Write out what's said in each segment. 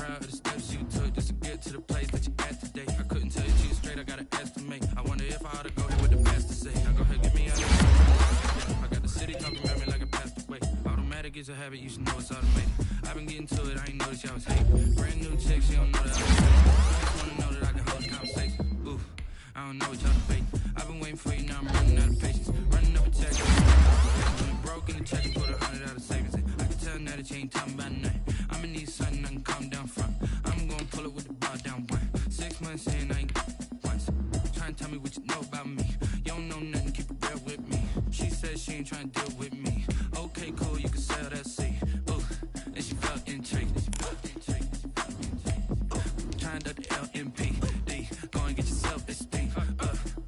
proud of the steps you took just to get to the place that you at today. I couldn't tell you too straight, I gotta estimate. I wonder if I ought to go ahead with the pastor say. Now go ahead, get me out of here. I got the city talking about me like I passed away. Automatic is a habit, you should know it's automated. I've been getting to it, I ain't noticed y'all was hating. Brand new chick, she don't know that I was hating. I just wanna know that I can hold a conversation. Ooh, I don't know what y'all debating. I've been waiting for you, now I'm running out of patience. Running up a check. When broke in the check and put 100 out of savings. I can tell now that you ain't talking about nothing. I'ma need something I can calm down from. I'm gonna pull it with the bar down one. 6 months in, I ain't once. Trying to tell me what you know about me. You don't know nothing, keep it real with me. She said she ain't trying to deal with me. Okay, cool, you can sell that seat. Ooh, and she felt intrigued. Trying to the LMPD. Go and get yourself esteem.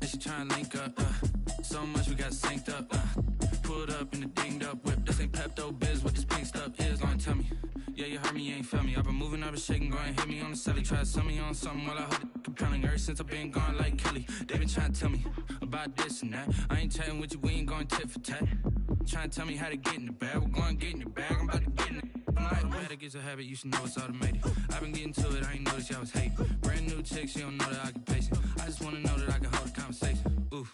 And she trying to link up. So much we got synced up. Pulled up in the dinged up whip. This ain't Pepto Biz, what this pink stuff is. Long tell me. Yeah, you heard me, you ain't felt me. I've been moving, I've been shaking, go and hit me on the celly. Try to sell me on something while I hold it compelling. Ever since I've been gone like Kelly, they been trying to tell me about this and that. I ain't chatting with you, we ain't going tit for tat. Trying to tell me how to get in the bag, we're going to get in the bag, I'm about to get in it. Automatic is a habit, you should know it's automated. I've been getting to it, I ain't noticed y'all was hating. Brand new chick, she don't know the occupation. I just wanna know that I can hold a conversation. Ooh,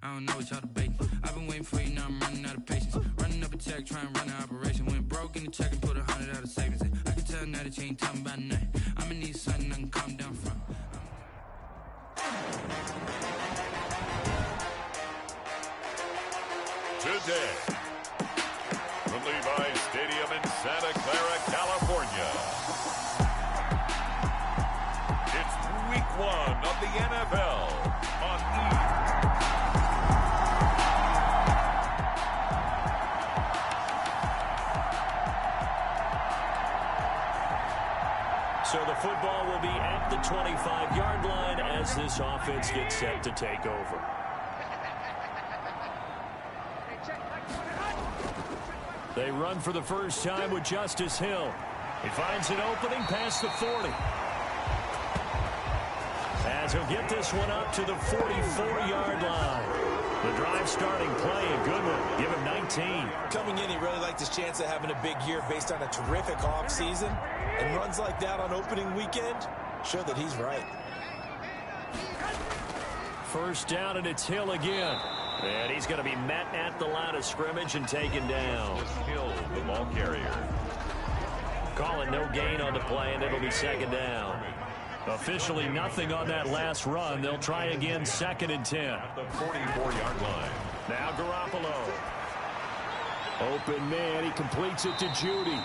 I don't know what y'all debating. I've been waiting for you, now I'm running out of patience. Running up a check, trying to run an operation. Went broke in the check and put 100 out of savings. I can tell now that you ain't talking about nothing. I'ma need something I can calm down from. Today, from Levi's Stadium in Santa Clara, California, it's Week 1 of the NFL on E! So the football will be at the 25-yard line as this offense gets set to take over. They run for the first time with Justice Hill. He finds an opening past the 40. As he'll get this one up to the 44-yard line. The drive starting play, a good one. Give him 19. Coming in, he really liked his chance of having a big year based on a terrific offseason. And runs like that on opening weekend show that he's right. First down, and it's Hill again. And he's going to be met at the line of scrimmage and taken down. Hill, the ball carrier. Calling no gain on the play, and it'll be second down. Officially nothing on that last run. They'll try again, 2nd and 10. At the 44-yard line. Now Garoppolo. Open man, he completes it to Judy.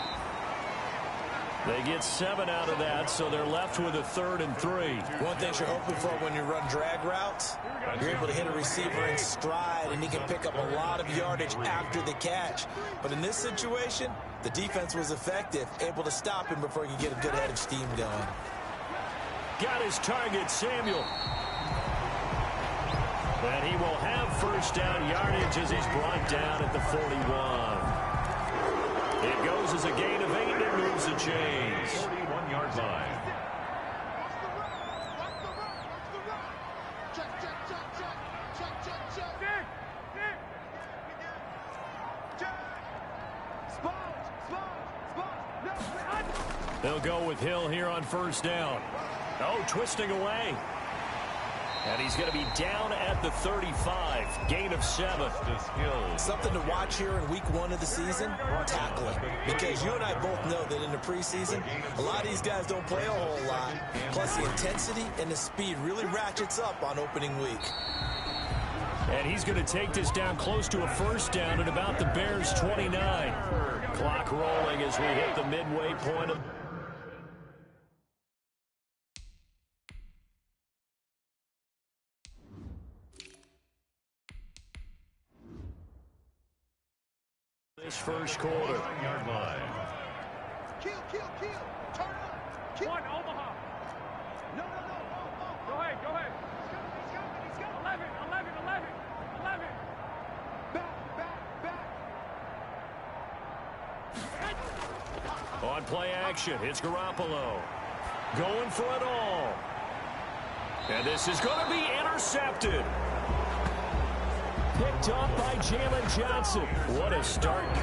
They get 7 out of that, so they're left with a 3rd and 3. One thing you're hoping for when you run drag routes, you're able to hit a receiver in stride, and he can pick up a lot of yardage after the catch. But in this situation, the defense was effective, able to stop him before he could get a good head of steam going. Got his target, Samuel. And he will have first down yardage as he's brought down at the 41. It goes as a gain of 8 and moves the chains. 41-yard line. They'll go with Hill here on first down. Oh, twisting away. And he's going to be down at the 35. Gain of 7. Something to watch here in week 1 of the season, tackling. Because you and I both know that in the preseason, a lot of these guys don't play a whole lot. Plus the intensity and the speed really ratchets up on opening week. And he's going to take this down close to a first down at about the Bears' 29. Clock rolling as we hit the midway point of this first quarter. Yard line. Kill. Turn up. Kill. 1, Omaha. No. Go ahead. He's got 11. Back. On play action, it's Garoppolo. Going for it all. And this is going to be intercepted. Picked up by Jalen Johnson. What a start.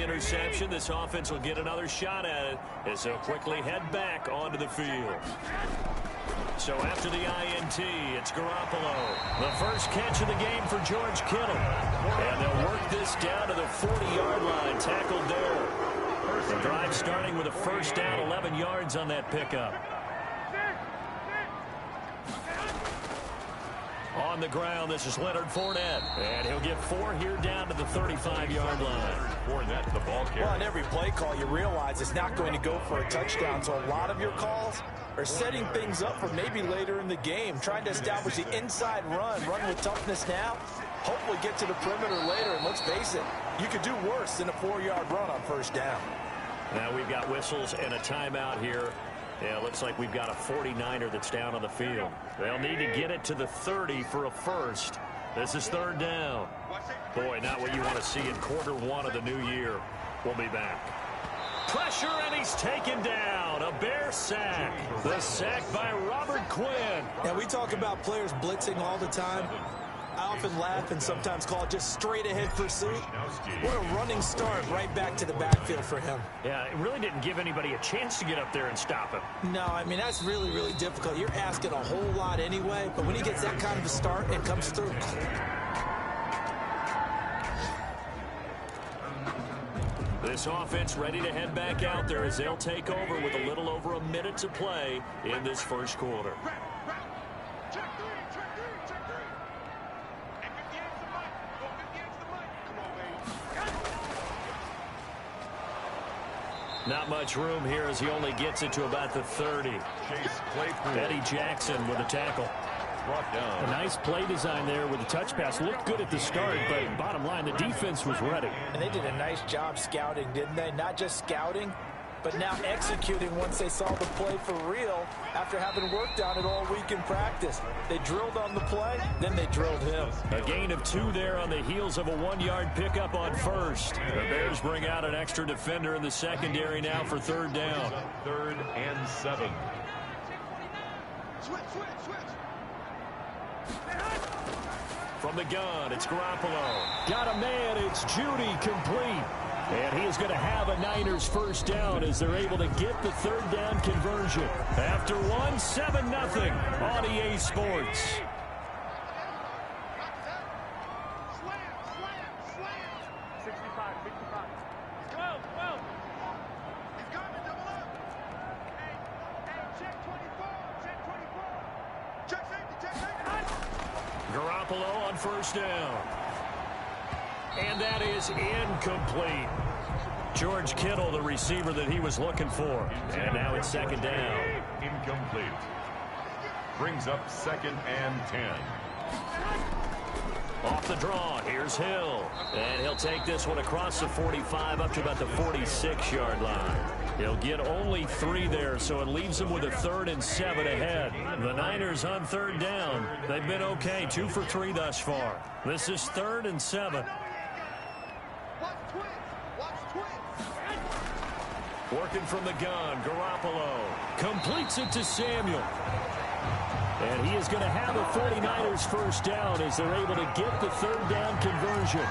the interception. This offense will get another shot at it as they'll quickly head back onto the field. So after the INT, it's Garoppolo. The first catch of the game for George Kittle. And they'll work this down to the 40-yard line, tackled there. The drive starting with a first down, 11 yards on that pickup. On the ground, this is Leonard Fournette. And he'll get 4 here down to the 35-yard line. Fournette, the ball carrier. Well, on every play call, you realize it's not going to go for a touchdown. So a lot of your calls are setting things up for maybe later in the game, trying to establish the inside run with toughness now, hopefully get to the perimeter later. And let's face it, you could do worse than a 4-yard run on first down. Now we've got whistles and a timeout here. Yeah, looks like we've got a 49er that's down on the field. They'll need to get it to the 30 for a first. This is third down. Boy, not what you want to see in quarter one of the new year. We'll be back. Pressure, and he's taken down. A Bear sack. The sack by Robert Quinn. Now, we talk about players blitzing all the time. I often laugh and sometimes call it just straight-ahead pursuit. What a running start right back to the backfield for him. Yeah, it really didn't give anybody a chance to get up there and stop him. No, I mean, that's really, really difficult. You're asking a whole lot anyway, but when he gets that kind of a start and comes through. This offense ready to head back out there as they'll take over with a little over a minute to play in this first quarter. Not much room here as he only gets it to about the 30. Eddie Jackson with a tackle. Brought down. A nice play design there with the touch pass. Looked good at the start, but bottom line, the defense was ready. And they did a nice job scouting, didn't they? Not just scouting, but now executing once they saw the play for real after having worked on it all week in practice. They drilled on the play, then they drilled him. A gain of 2 there on the heels of a 1-yard pickup on first. The Bears bring out an extra defender in the secondary now for third down. 3rd and 7. Switch. From the gun, it's Garoppolo. Got a man, it's Judy, complete. And he is going to have a Niners first down as they're able to get the third down conversion. After 1, 7-0 on EA Sports. Garoppolo on first down. And that is incomplete. George Kittle, the receiver that he was looking for. And now it's second down. Incomplete. Brings up 2nd and 10. Off the draw, here's Hill. And he'll take this one across the 45 up to about the 46-yard line. He'll get only 3 there, so it leaves him with a 3rd and 7 ahead. The Niners on third down. They've been okay, 2 for 3 thus far. This is 3rd and 7. Working from the gun, Garoppolo completes it to Samuel. And he is going to have a 49ers first down as they're able to get the third down conversion.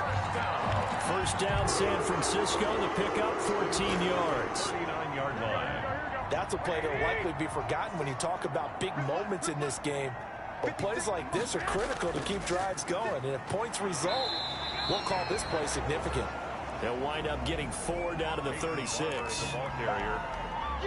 First down, San Francisco, the pickup, 14 yards. 39-yard line. That's a play that will likely be forgotten when you talk about big moments in this game. But plays like this are critical to keep drives going. And if points result, we'll call this play significant. They'll wind up getting 4 down to the 36. The ball carrier.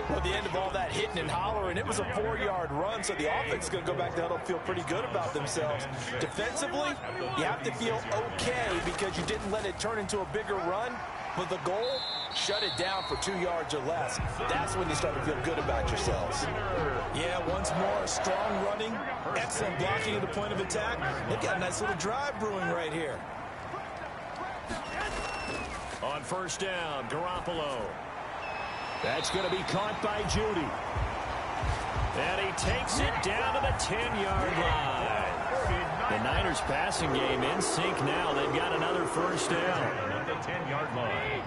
Well, at the end of all that hitting and hollering, it was a 4-yard run, so the offense is going to go back to huddle and feel pretty good about themselves. Defensively, you have to feel okay because you didn't let it turn into a bigger run. But the goal, shut it down for 2 yards or less. That's when you start to feel good about yourselves. Yeah, once more, strong running, excellent blocking at the point of attack. They've got a nice little drive brewing right here. On first down, Garoppolo. That's going to be caught by Judy. And he takes it down to the 10-yard line. The Niners passing game in sync now. They've got another first down. At the 10-yard line.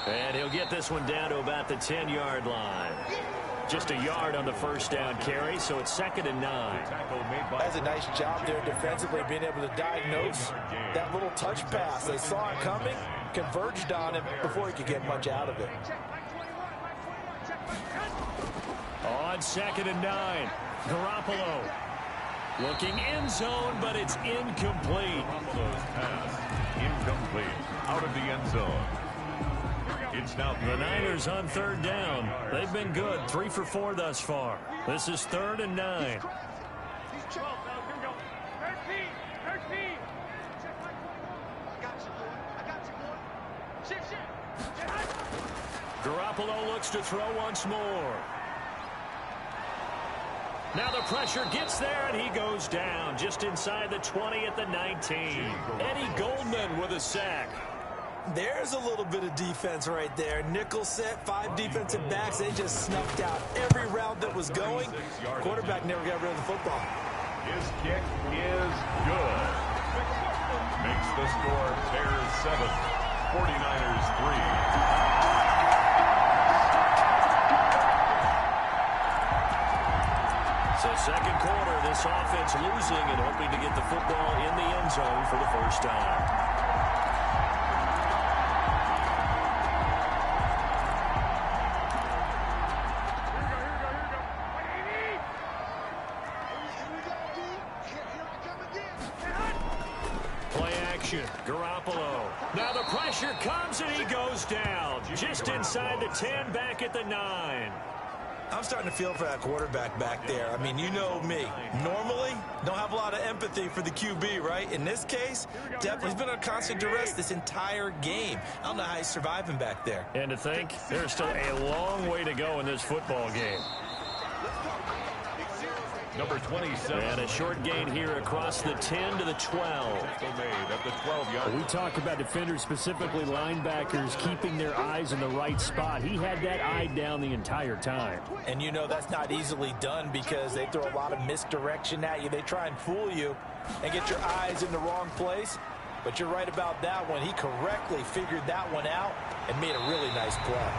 And he'll get this one down to about the 10-yard line. Just a yard on the first down carry, so it's 2nd and 9. That's a nice job there defensively, being able to diagnose that little touch pass. They saw it coming, converged on him before he could get much out of it. On 2nd and 9, Garoppolo looking end zone, but it's incomplete. Pass incomplete, out of the end zone. It's now the Niners on 3rd down. They've been good, 3 for 4 thus far. This is 3rd and 9. Garoppolo looks to throw once more. Now the pressure gets there, and he goes down just inside the 20 at the 19. Eddie Goldman with a sack. There's a little bit of defense right there. Nickel set, 5 defensive backs. They just snuffed out every route that was going. Quarterback never got rid of the football. His kick is good. Makes the score Bears 7, 49ers 3. So second quarter, this offense losing and hoping to get the football in the end zone for the first time. Garoppolo. Now the pressure comes and he goes down. Just inside the 10, back at the 9. I'm starting to feel for that quarterback back there. I mean, you know me. Normally, don't have a lot of empathy for the QB, right? In this case, definitely he's been on constant duress this entire game. I don't know how he's surviving back there. And to think, there's still a long way to go in this football game. Number 27. And a short gain here across the 10 to the 12. Made at the 12-yard. We talk about defenders, specifically linebackers, keeping their eyes in the right spot. He had that eye down the entire time. And you know that's not easily done because they throw a lot of misdirection at you. They try and fool you and get your eyes in the wrong place. But you're right about that one. He correctly figured that one out and made a really nice play.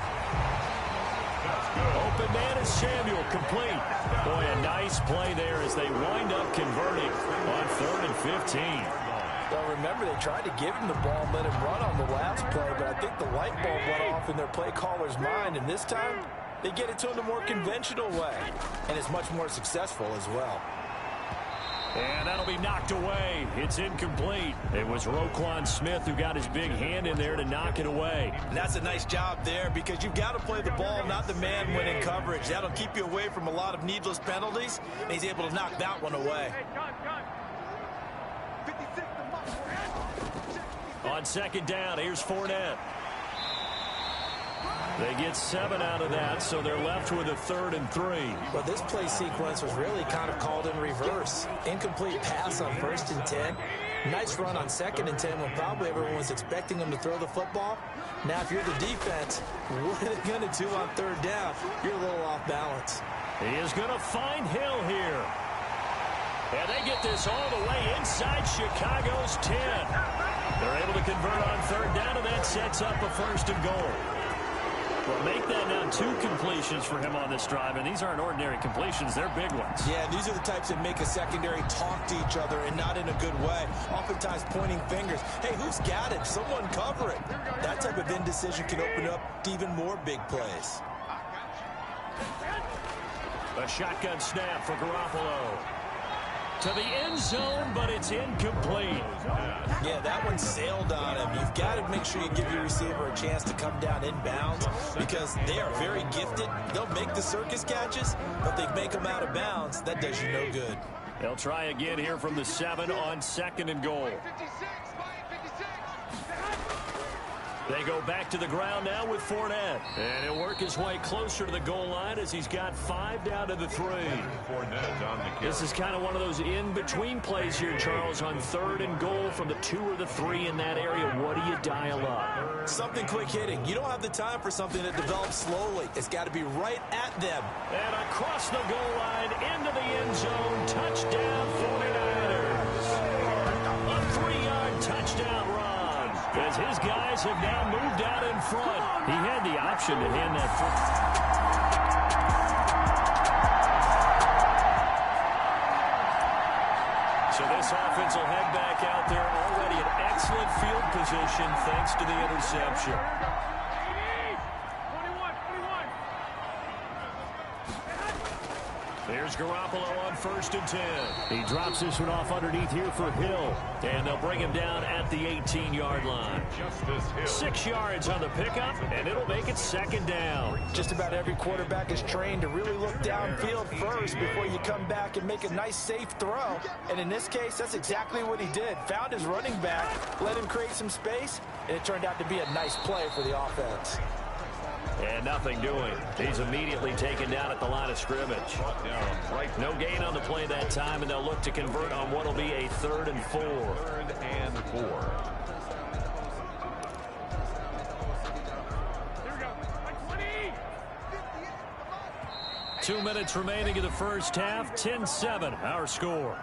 Open man is Samuel, complete. Boy, a nice play there as they wind up converting on 3rd and 15. Well, remember, they tried to give him the ball and let him run on the last play, but I think the light bulb went off in their play caller's mind, and this time they get it to him the more conventional way, and it's much more successful as well. And that'll be knocked away. It's incomplete. It was Roquan Smith who got his big hand in there to knock it away. And that's a nice job there because you've got to play the ball, not the man when in coverage. That'll keep you away from a lot of needless penalties, and he's able to knock that one away. On 2nd down, here's Fournette. They get 7 out of that, so they're left with a 3rd and 3. Well, this play sequence was really kind of called in reverse. Incomplete pass on 1st and 10. Nice run on 2nd and 10 when probably everyone was expecting them to throw the football. Now, if you're the defense, what are they going to do on 3rd down? You're a little off balance. He is going to find Hill here. And they get this all the way inside Chicago's 10. They're able to convert on 3rd down, and that sets up a 1st and goal. Well, make that now 2 completions for him on this drive, and these aren't ordinary completions. They're big ones. Yeah, these are the types that make a secondary talk to each other and not in a good way. Oftentimes pointing fingers. Hey, who's got it? Someone cover it. That type of indecision can open up to even more big plays. A shotgun snap for Garoppolo. To the end zone, but it's incomplete. Yeah, that one sailed on him. You've got to make sure you give your receiver a chance to come down inbounds because they are very gifted. They'll make the circus catches, but they make them out of bounds. That does you no good. They'll try again here from the 7 on 2nd and goal. They go back to the ground now with Fournette. And he'll work his way closer to the goal line as he's got 5 down to the 3. This is kind of one of those in-between plays here, Charles, on 3rd and goal from the 2 or the 3 in that area. What do you dial up? Something quick hitting. You don't have the time for something that develops slowly. It's got to be right at them. And across the goal line into the end zone. Touchdown 49ers. A 3-yard touchdown run. as his guys have now moved out in front. He had the option to hand that football. So this offense will head back out there, already in excellent field position thanks to the interception. There's Garoppolo on 1st and 10. He drops this one off underneath here for Hill. And they'll bring him down at the 18-yard line. 6 yards on the pickup, and it'll make it 2nd down. Just about every quarterback is trained to really look downfield first before you come back and make a nice, safe throw. And in this case, that's exactly what he did. Found his running back, let him create some space, and it turned out to be a nice play for the offense. And nothing doing. He's immediately taken down at the line of scrimmage. No gain on the play that time, and they'll look to convert on what will be a 3rd and 4. 3rd and 4. Here we go. 20. 2 minutes remaining in the first half. 10-7, our score.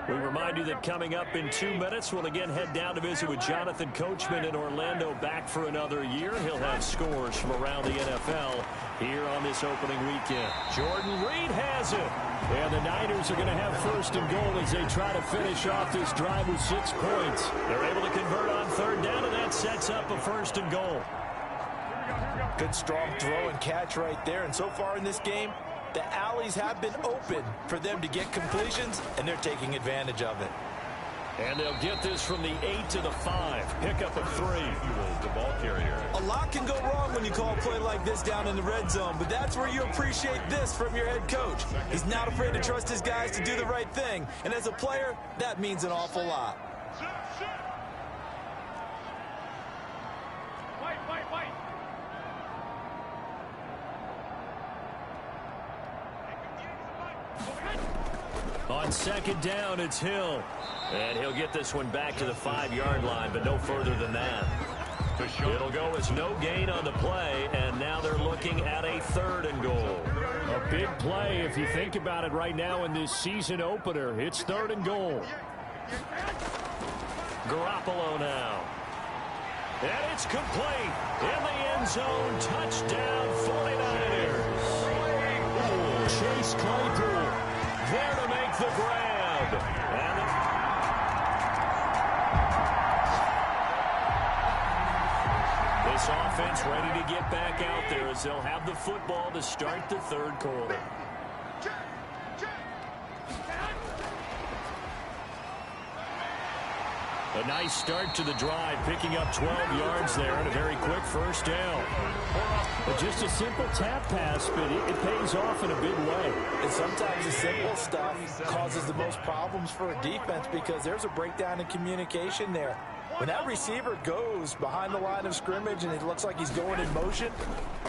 We remind you that coming up in 2 minutes, we'll again head down to visit with Jonathan Coachman in Orlando, back for another year. He'll have scores from around the NFL here on this opening weekend. Jordan Reed has it. And the Niners are going to have 1st and goal as they try to finish off this drive with 6 points. They're able to convert on 3rd down, and that sets up a 1st and goal. Good, strong throw and catch right there. And so far in this game, the alleys have been open for them to get completions, and they're taking advantage of it. And they'll get this from the 8 to the 5. Pick up a 3. The ball carrier. A lot can go wrong when you call a play like this down in the red zone, but that's where you appreciate this from your head coach. He's not afraid to trust his guys to do the right thing, and as a player, that means an awful lot. Wait. On 2nd down, it's Hill. And he'll get this one back to the 5-yard line, but no further than that. It'll go as no gain on the play, and now they're looking at a 3rd and goal. A big play if you think about it right now in this season opener. It's 3rd and goal. Garoppolo now. And it's complete. In the end zone, touchdown 49ers. Chase Claypool there to make the grab. And this offense ready to get back out there as they'll have the football to start the 3rd quarter. A nice start to the drive, picking up 12 yards there and a very quick 1st down. But just a simple tap pass, but it pays off in a big way. And sometimes the simple stuff causes the most problems for a defense because there's a breakdown in communication there. When that receiver goes behind the line of scrimmage and it looks like he's going in motion,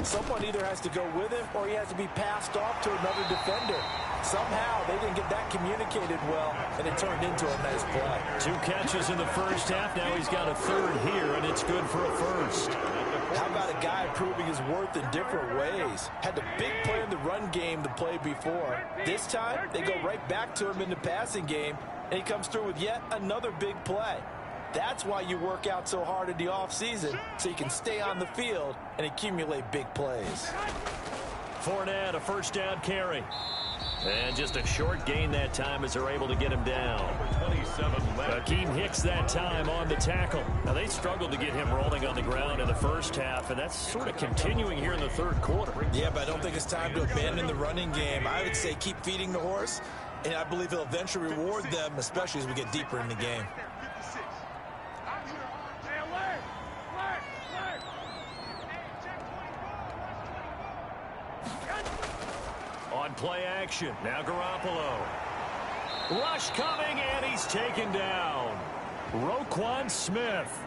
someone either has to go with him or he has to be passed off to another defender. Somehow they didn't get that communicated well, and it turned into a nice play. 2 catches in the first half. Now he's got a 3rd here, and it's good for a 1st. How about a guy proving his worth in different ways? Had the big play in the run game the play before. This time, they go right back to him in the passing game, and he comes through with yet another big play. That's why you work out so hard in the offseason, so you can stay on the field and accumulate big plays. Fournette, a 1st down carry. And just a short gain that time as they're able to get him down. 27 left. Akeem Hicks that time on the tackle. Now, they struggled to get him rolling on the ground in the first half, and that's sort of continuing here in the 3rd quarter. Yeah, but I don't think it's time to abandon the running game. I would say keep feeding the horse, and I believe he'll eventually reward them, especially as we get deeper in the game. On play action, now Garoppolo. Rush coming, and he's taken down. Roquan Smith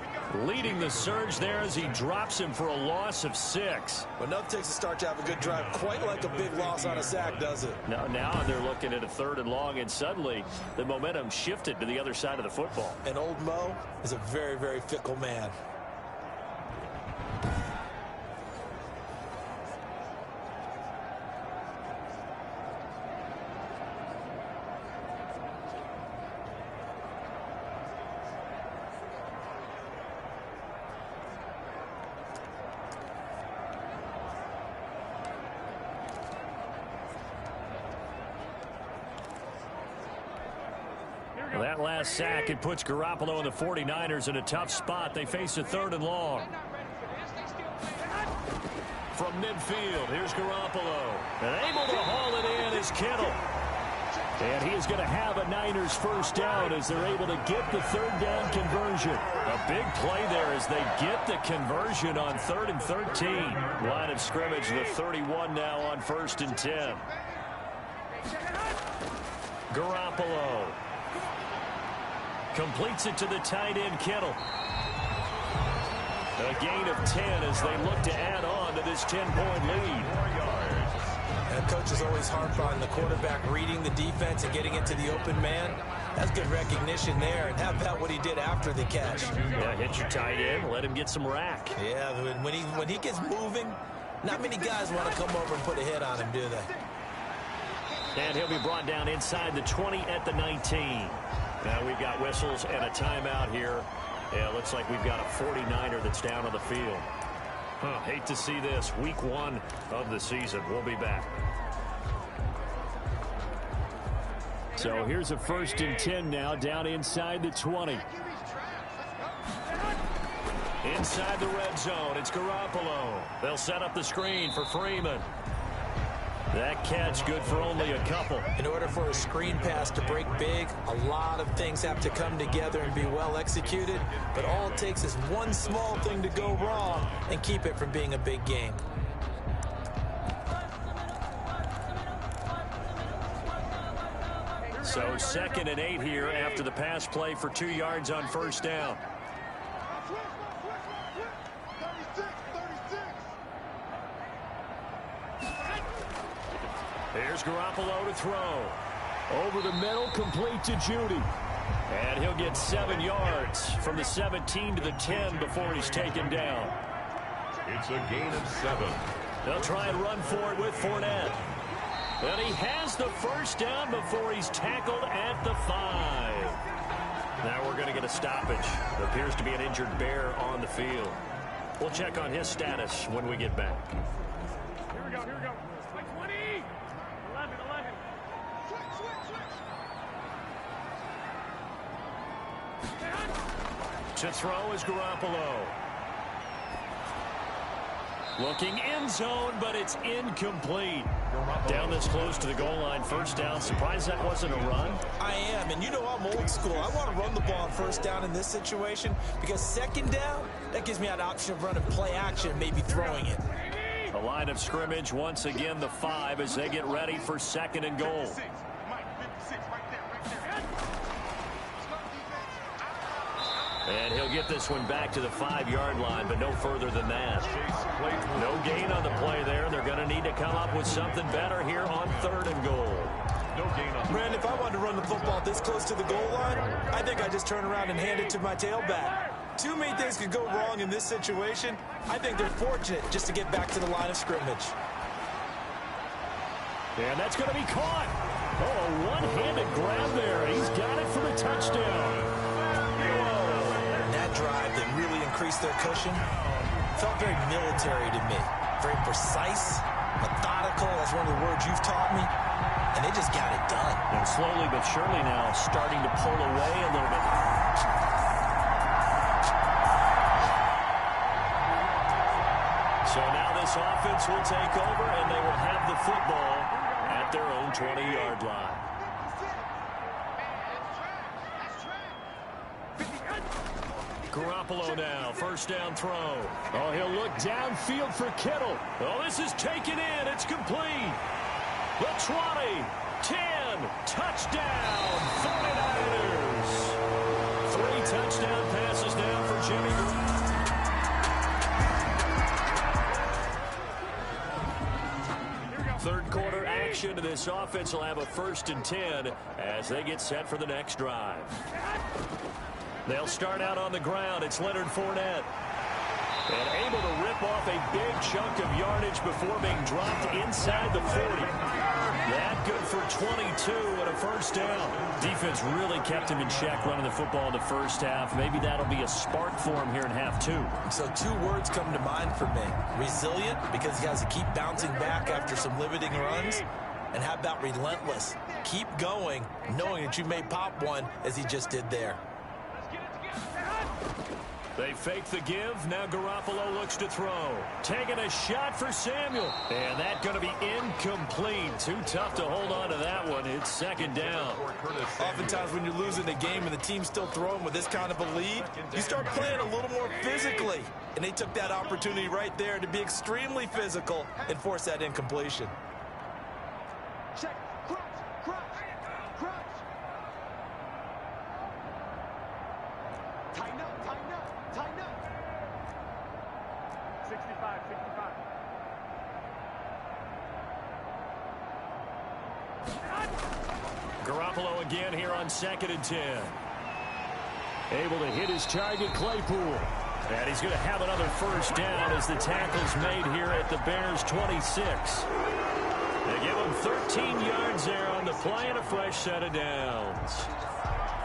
leading the surge there as he drops him for a loss of 6. But enough takes a start to have a good drive, quite like a big loss on a sack, does it? Now they're looking at a 3rd and long, and suddenly the momentum shifted to the other side of the football. And old Mo is a very, very fickle man. that last sack, it puts Garoppolo and the 49ers in a tough spot. They face a 3rd and long. From midfield, here's Garoppolo. And able to haul it in is Kittle. And he is going to have a Niners first down as they're able to get the 3rd down conversion. A big play there as they get the conversion on 3rd and 13. Line of scrimmage, the 31 now on 1st and 10. Garoppolo completes it to the tight end, Kittle. A gain of 10 as they look to add on to this 10-point lead. And coaches always harp on the quarterback reading the defense and getting into the open man. That's good recognition there. And how about what he did after the catch? Yeah, hit your tight end, let him get some rack. Yeah, when he gets moving, not many guys want to come over and put a hit on him, do they? And he'll be brought down inside the 20 at the 19. Now we've got whistles and a timeout here. Yeah, looks like we've got a 49er that's down on the field. Hate to see this. Week 1 of the season. We'll be back. So here's a 1st and 10 now, down inside the 20. Inside the red zone, it's Garoppolo. They'll set up the screen for Freeman. That catch good for only a couple. In order for a screen pass to break big, a lot of things have to come together and be well executed. But all it takes is one small thing to go wrong and keep it from being a big game. So 2nd and 8 here after the pass play for 2 yards on 1st down. Here's Garoppolo to throw. Over the middle, complete to Judy. And he'll get 7 yards from the 17 to the 10 before he's taken down. It's a gain of 7. They'll try and run for it with Fournette. And he has the first down before he's tackled at the 5. Now we're going to get a stoppage. There appears to be an injured Bear on the field. We'll check on his status when we get back. Here we go, here we go. 20. 11. To throw is Garoppolo. Looking end zone, but it's incomplete. Down this close to the goal line, first down. Surprised that wasn't a run? I am, and you know I'm old school. I want to run the ball on 1st down in this situation because 2nd down, that gives me an option of running play action, maybe throwing it. The line of scrimmage, once again, the 5 as they get ready for 2nd and goal. And he'll get this one back to the 5-yard line, but no further than that. No gain on the play there. They're going to need to come up with something better here on 3rd and goal. No gain on. Brandon, if I wanted to run the football this close to the goal line, I think I just turn around and hand it to my tailback. Too many things could go wrong in this situation. I think they're fortunate just to get back to the line of scrimmage. And that's going to be caught. Oh, a one-handed grab there. He's got it for the touchdown. That drive that really increased their cushion felt very military to me. Very precise, methodical, that's one of the words you've taught me, and they just got it done. And slowly but surely now starting to pull away a little bit. So now this offense will take over, and they will have the football at their own 20-yard line. Garoppolo now, first down throw. Oh, he'll look downfield for Kittle. Oh, this is taken in. It's complete. The 20, 10, touchdown, 49ers. 3 touchdown passes now for Jimmy. Third quarter action to this offense will have a 1st and 10 as they get set for the next drive. They'll start out on the ground. It's Leonard Fournette. And able to rip off a big chunk of yardage before being dropped inside the 40. That good for 22 and a first down. Defense really kept him in check running the football in the first half. Maybe that'll be a spark for him here in half 2. So 2 words come to mind for me. Resilient, because he has to keep bouncing back after some limiting runs. And how about relentless? Keep going, knowing that you may pop one as he just did there. They fake the give. Now Garoppolo looks to throw. Taking a shot for Samuel. And that's going to be incomplete. Too tough to hold on to that one. It's second down. Oftentimes when you're losing the game and the team's still throwing with this kind of a lead, you start playing a little more physically. And they took that opportunity right there to be extremely physical and force that incompletion. Check. Crunch. Tighten up. 65. Garoppolo again here on 2nd and 10. Able to hit his target, Claypool. And he's going to have another first down as the tackle's made here at the Bears' 26. They give him 13 yards there on the play and a fresh set of downs.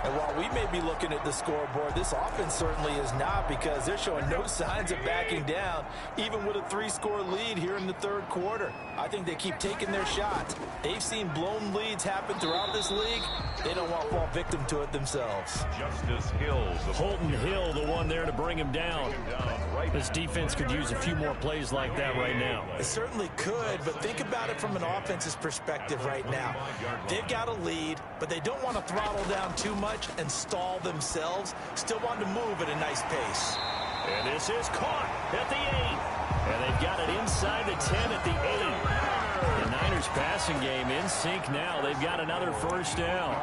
And while we may be looking at the scoreboard, this offense certainly is not, because they're showing no signs of backing down, even with a 3-score lead here in the third quarter. I think they keep taking their shots. They've seen blown leads happen throughout this league. They don't want to fall victim to it themselves. Justice Hill. Holton Hill, the one there to bring him down. This defense could use a few more plays like that right now. It certainly could, but think about it from an offense's perspective right now. They've got a lead, but they don't want to throttle down too much and stall themselves. Still want to move at a nice pace. And this is caught at the 8. And they've got it inside the 10 at the 8. The Niners passing game in sync now. They've got another first down.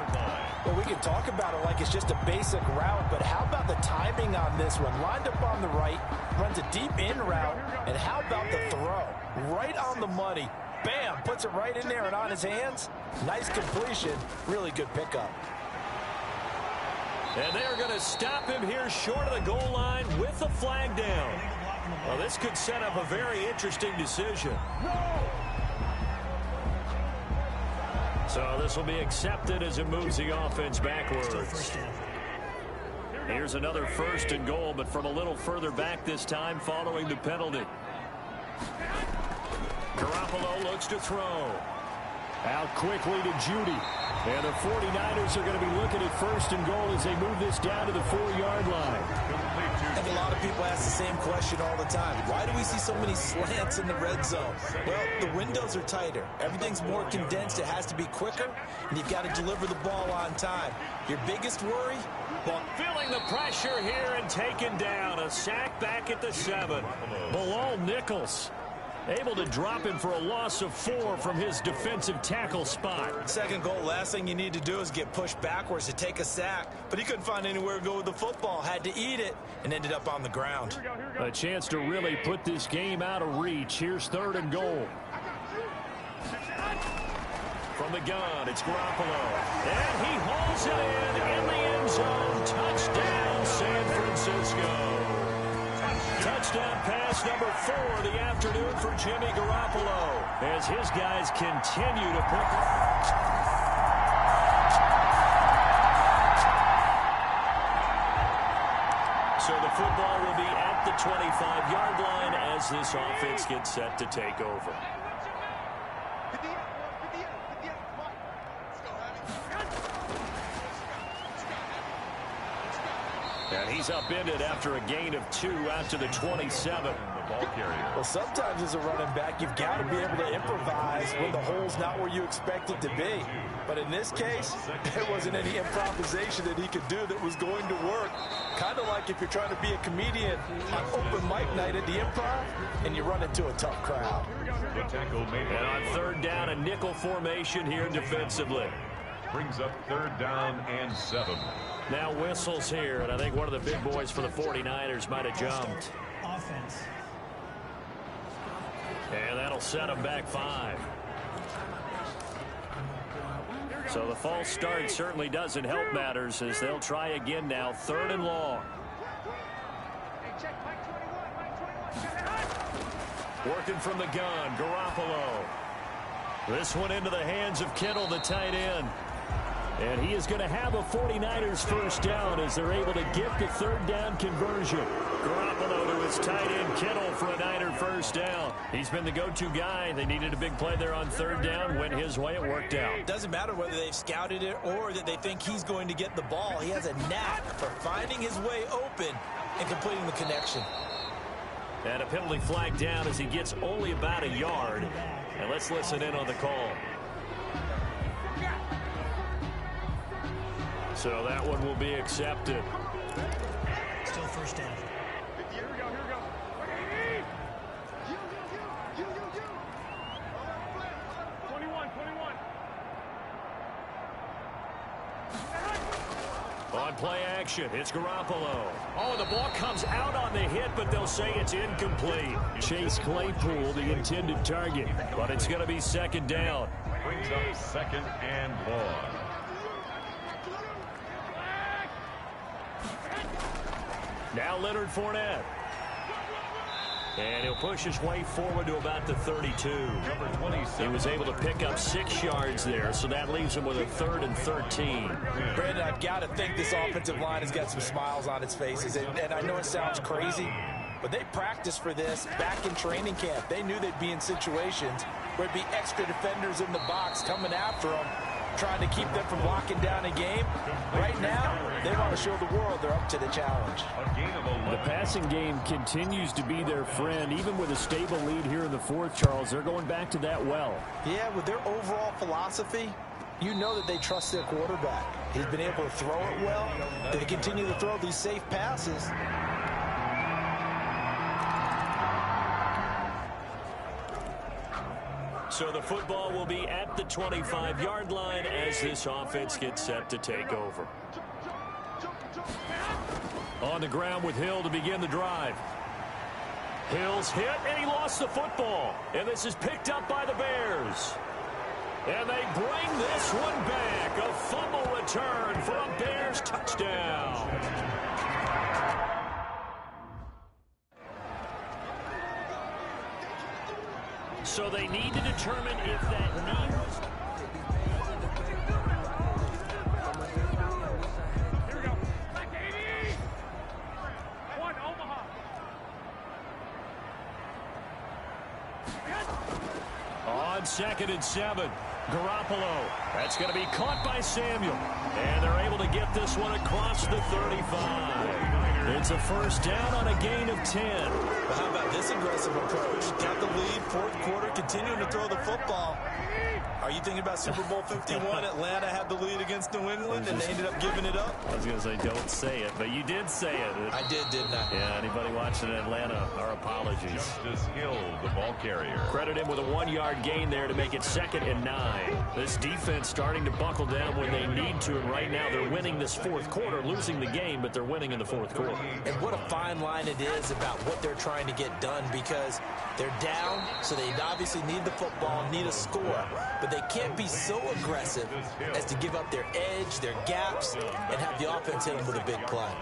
Well, we can talk about it like it's just a basic route, but how about the timing on this one? Lined up on the right, runs a deep in route, and how about the throw? Right on the money. Bam, puts it right in there and on his hands. Nice completion, really good pickup. And they're going to stop him here short of the goal line with the flag down. Well, this could set up a very interesting decision. So this will be accepted as it moves the offense backwards. Here's another 1st and goal, but from a little further back this time following the penalty. Garoppolo looks to throw. Out quickly to Judy. And the 49ers are going to be looking at 1st and goal as they move this down to the 4-yard line. And a lot of people ask the same question all the time. Why do we see so many slants in the red zone? Well, the windows are tighter. Everything's more condensed. It has to be quicker, and you've got to deliver the ball on time. Your biggest worry? Well, feeling the pressure here and taken down. A sack back at the 7. Bilal Nichols able to drop him for a loss of 4 from his defensive tackle spot. Second goal, last thing you need to do is get pushed backwards to take a sack. But he couldn't find anywhere to go with the football. Had to eat it and ended up on the ground. A chance to really put this game out of reach. Here's 3rd and goal. From the gun, it's Garoppolo. And he hauls it in the end zone. Touchdown, San Francisco. Touchdown pass number 4 of the afternoon for Jimmy Garoppolo as his guys continue to put. So the football will be at the 25-yard line as this offense gets set to take over. And he's upended after a gain of 2 out to the 27. Well, sometimes as a running back, you've got to be able to improvise when the hole's not where you expect it to be. But in this case, there wasn't any improvisation that he could do that was going to work. Kind of like if you're trying to be a comedian on open mic night at the Improv and you run into a tough crowd. And on 3rd down, a nickel formation here defensively. Brings up 3rd down and 7. Now whistles here, and I think one of the big boys for the 49ers might have jumped. Offense. And that'll set them back 5. So the false start certainly doesn't help matters as they'll try again now, 3rd and long. Working from the gun, Garoppolo. This one into the hands of Kittle, the tight end. And he is going to have a 49ers first down as they're able to get the third down conversion. Garoppolo to his tight end Kittle for a Niner first down. He's been the go-to guy. They needed a big play there on third down. Went his way. It worked out. Doesn't matter whether they've scouted it or that they think he's going to get the ball. He has a knack for finding his way open and completing the connection. And a penalty flag down as he gets only about a yard. And let's listen in on the call. So that one will be accepted. Still first down. Here we go. 21. On play action, it's Garoppolo. Oh, the ball comes out on the hit, but they'll say it's incomplete. Chase Claypool, the intended target, but it's going to be second down. Brings up second and long. Now Leonard Fournette. And he'll push his way forward to about the 32. Number 27. He was able to pick up 6 yards there, so that leaves him with a 3rd and 13. Brandon, I've got to think this offensive line has got some smiles on its faces. And I know it sounds crazy, but they practiced for this back in training camp. They knew they'd be in situations where it'd be extra defenders in the box coming after them, trying to keep them from locking down a game. Right now, they want to show the world they're up to the challenge. The passing game continues to be their friend. Even with a stable lead here in the fourth, Charles, they're going back to that well. Yeah, with their overall philosophy, you know that they trust their quarterback. He's been able to throw it well. They continue to throw these safe passes. So the football will be at the 25-yard line as this offense gets set to take over. On the ground with Hill to begin the drive. Hill's hit, and he lost the football. And this is picked up by the Bears. And they bring this one back. A fumble return for a Bears touchdown. So they need to determine if that knee was... Here we go. Back 80. 1 Omaha. On 2nd and 7, Garoppolo. That's going to be caught by Samuel. And they're able to get this one across the 35. It's a first down on a gain of 10. Well, how about this aggressive approach? Got the lead, fourth quarter, continuing to throw the football. Are you thinking about Super Bowl 51? Atlanta had the lead against New England, and they ended up giving it up? I was going to say, don't say it, but you did say it. I did, didn't I? Yeah, anybody watching in Atlanta, our apologies. Justice Hill, the ball carrier. Credit him with a 1-yard gain there to make it 2nd and 9. This defense starting to buckle down when they need to, and right now they're winning this fourth quarter, losing the game, but they're winning in the fourth quarter. And what a fine line it is about what they're trying to get done, because they're down, so they obviously need the football, need a score, but they can't be so aggressive as to give up their edge, their gaps, and have the offense hit them with a big play.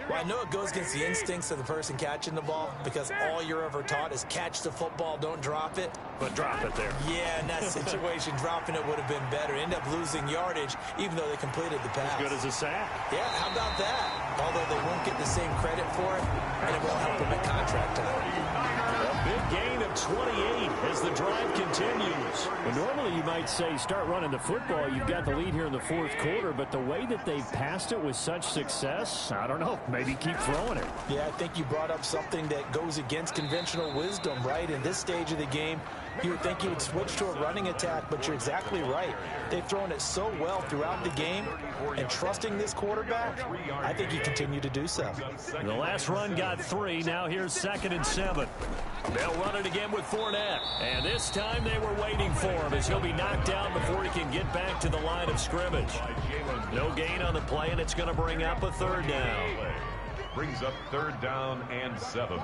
Well, I know it goes against the instincts of the person catching the ball, because all you're ever taught is catch the football, don't drop it. But drop it there. Yeah, in that situation, dropping it would have been better. End up losing yardage, even though they completed the pass. As good as a sack. Yeah, how about that? Although they won't get the same credit for it, and it won't help them at contract time. A big gain of 28 as the drive continues. Well, normally you might say start running the football. You've got the lead here in the fourth quarter, but the way that they've passed it with such success, I don't know, maybe keep throwing it. Yeah, I think you brought up something that goes against conventional wisdom, right? In this stage of the game, you would think you would switch to a running attack, but you're exactly right. They've thrown it so well throughout the game, and trusting this quarterback, I think you continue to do so. The last run got 3. Now here's 2nd and 7. They'll run it again with Fournette. And this time they were waiting for him as he'll be knocked down before he can get back to the line of scrimmage. No gain on the play, and it's going to bring up a 3rd down. Brings up 3rd down and 7.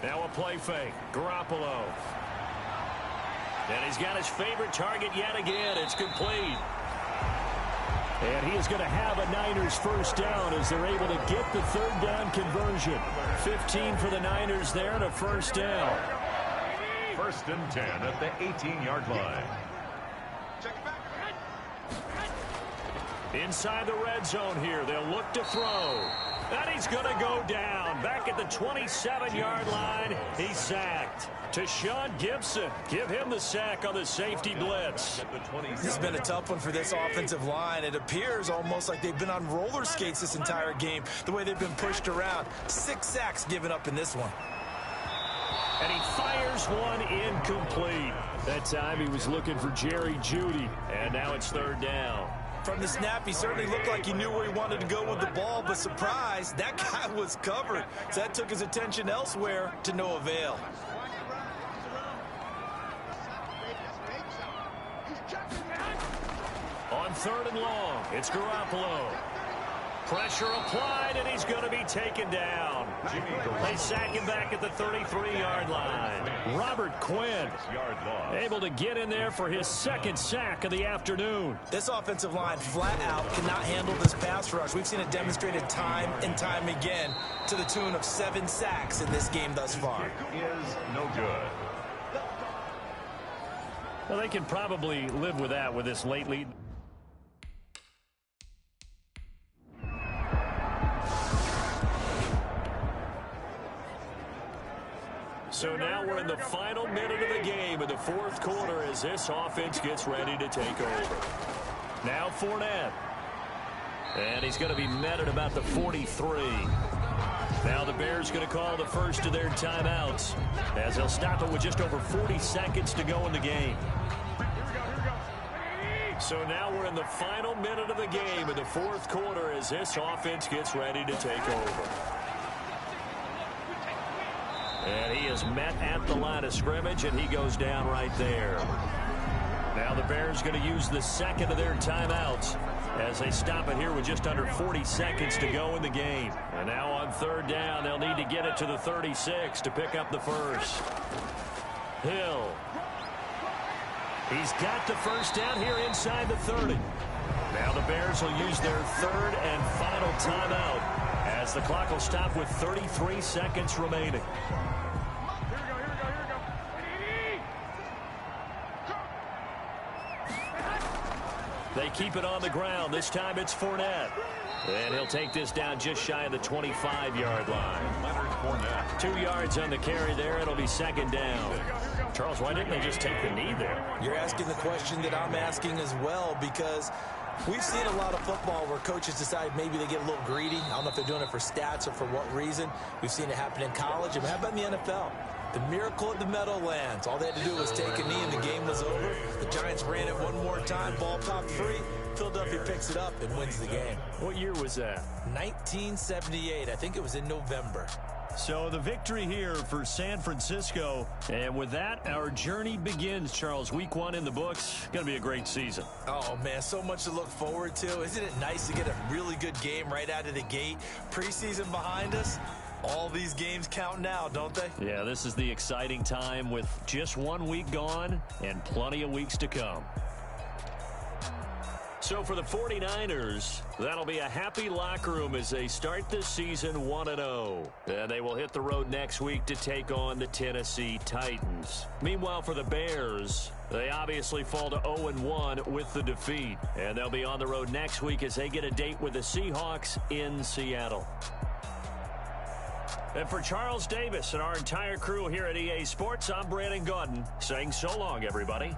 Now a play fake. Garoppolo. And he's got his favorite target yet again. It's complete. And he is going to have a Niners first down as they're able to get the 3rd down conversion. 15 for the Niners there and a first down. 1st and 10 at the 18-yard line. Inside the red zone here, they'll look to throw. And he's going to go down. Back at the 27-yard line, he's sacked. To Sean Gibson. Give him the sack on the safety blitz. This has been a tough one for this offensive line. It appears almost like they've been on roller skates this entire game, the way they've been pushed around. 6 sacks given up in this one. And he fires one incomplete. That time he was looking for Jerry Jeudy. And now it's 3rd down. From the snap, he certainly looked like he knew where he wanted to go with the ball, but surprise, that guy was covered. So that took his attention elsewhere to no avail. On 3rd and long, it's Garoppolo. Pressure applied, and he's going to be taken down. They sack him back at the 33-yard line. Robert Quinn able to get in there for his 2nd sack of the afternoon. This offensive line flat out cannot handle this pass rush. We've seen it demonstrated time and time again to the tune of 7 sacks in this game thus far. Is no good. Well, they can probably live with that with this late lead. So now we're in the final minute of the game in the 4th quarter as this offense gets ready to take over. Now Fournette. And he's going to be met at about the 43. Now the Bears going to call the first of their timeouts as they'll stop it with just over 40 seconds to go in the game. So now we're in the final minute of the game in the 4th quarter as this offense gets ready to take over. And he is met at the line of scrimmage, and he goes down right there. Now the Bears going to use the 2nd of their timeouts as they stop it here with just under 40 seconds to go in the game. And now on 3rd down, they'll need to get it to the 36 to pick up the first. Hill. He's got the first down here inside the 30. Now the Bears will use their 3rd and final timeout as the clock will stop with 33 seconds remaining. They keep it on the ground. This time it's Fournette. And he'll take this down just shy of the 25-yard line. 2 yards on the carry there. It'll be 2nd down. Charles, why didn't they just take the knee there? You're asking the question that I'm asking as well, because we've seen a lot of football where coaches decide maybe they get a little greedy. I don't know if they're doing it for stats or for what reason. We've seen it happen in college. And how about in the NFL? The miracle at the Meadowlands. All they had to do was take a knee and the game was over. The Giants ran it one more time. Ball popped free. Philadelphia picks it up and wins the game. What year was that? 1978. I think it was in November. So the victory here for San Francisco. And with that, our journey begins, Charles. Week 1 in the books. Going to be a great season. Oh, man, so much to look forward to. Isn't it nice to get a really good game right out of the gate? Preseason behind us. All these games count now, don't they? Yeah, this is the exciting time with just 1 week gone and plenty of weeks to come. So for the 49ers, that'll be a happy locker room as they start this season 1-0. And they will hit the road next week to take on the Tennessee Titans. Meanwhile, for the Bears, they obviously fall to 0-1 with the defeat. And they'll be on the road next week as they get a date with the Seahawks in Seattle. And for Charles Davis and our entire crew here at EA Sports, I'm Brandon Gaudin saying so long, everybody.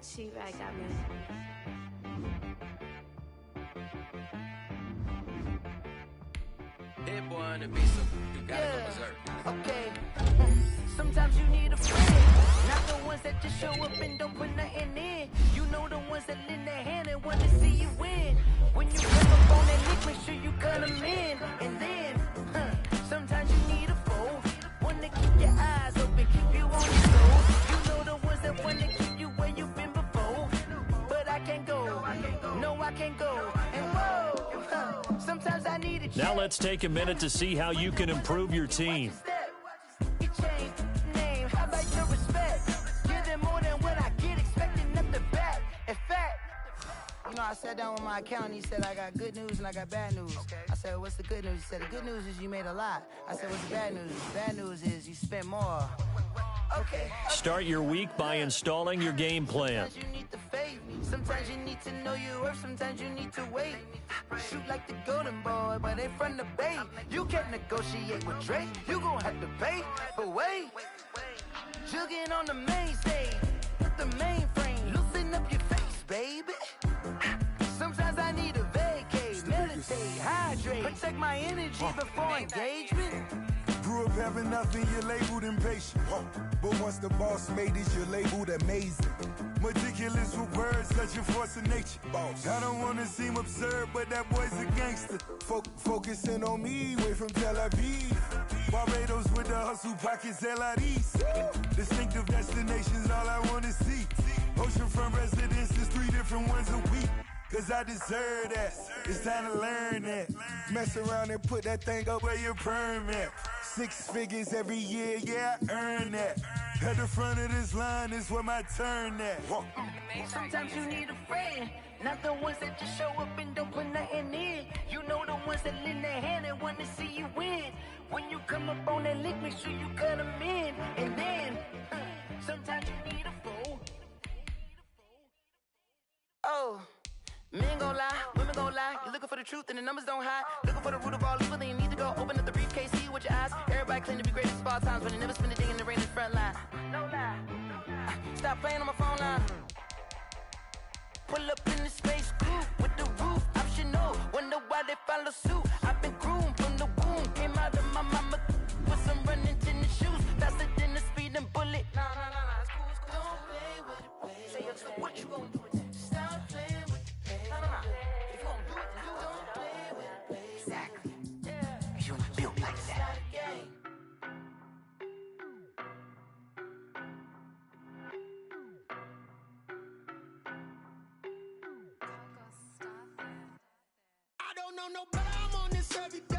She right got me. Hit boy on the beat, so you gotta go berserk. Okay. Sometimes you need a friend, not the ones that just show up and don't put nothing in. You know the ones that lend their hand and want to see you win. When you come up on that lick, make sure you cut them in. And then, sometimes you need a foe, one to keep your eyes open, keep you on your toes. You know the ones that want to keep you where you've been before. But I can't go, no I can't go. And whoa, sometimes I need a check. Now let's take a minute to see how you can improve your team. You change name, how about your respect? Give them more than what I get, expecting nothing back. In fact, you know, I sat down with my accountant, he said, I got good news and I got bad news. I said, what's the good news? He said, the good news is you made a lot. I said, what's the bad news? The bad news is you spent more. Okay. Start your week by installing your game plan. Sometimes you need the faith, sometimes you need to know your worth, sometimes you need to wait. Shoot like the golden boy, but they from the bay. You can't negotiate with Drake, you gon' have to pay. But wait, jugging on the main stage, with the mainframe, loosen up your face, baby. Sometimes I need a vacate, meditate, hydrate, protect my energy before engagement. Grew up having nothing, you're labeled impatient. But once the boss made it, you're labeled amazing. Meticulous with words, such a force of nature. I don't want to seem absurd, but that boy's a gangster. Focusing on me, way from Tel Aviv. Barbados with the hustle pockets, LIDs. Distinctive destinations, all I want to see. Oceanfront residences, 3 different ones a week. Cause I deserve that, it's time to learn that. Mess around and put that thing up where your perm at. 6 figures every year, yeah, I earn that. At the front of this line is where my turn at. Sometimes you need a friend, not the ones that just show up and don't put nothing in. You know the ones that lend their hand and want to see you win. When you come up on that lick, make sure you cut them in. And then, sometimes you need a foe. Oh. Men gon' lie, women gon' lie. You're looking for the truth and the numbers don't hide. Looking for the root of all evil, then you need to go open up the briefcase, see with your eyes. Everybody claim to be greatest of all times, but they never spend a day in the rain in the front line. No lie. Stop playing on my phone line. Pull up in the space coupe with the roof optional. Wonder why they follow suit. I've been groomed from the womb. Came out of my mama with some running tennis shoes. Faster than the speeding bullet. Nah, it's cool, it's cool. Don't play with it, baby. Say so what you gon' do with it? Stop playing with it. If you gon' do it, then don't play with it, baby. Exactly. Yeah. You built like that. I don't know no better, I'm on this every day.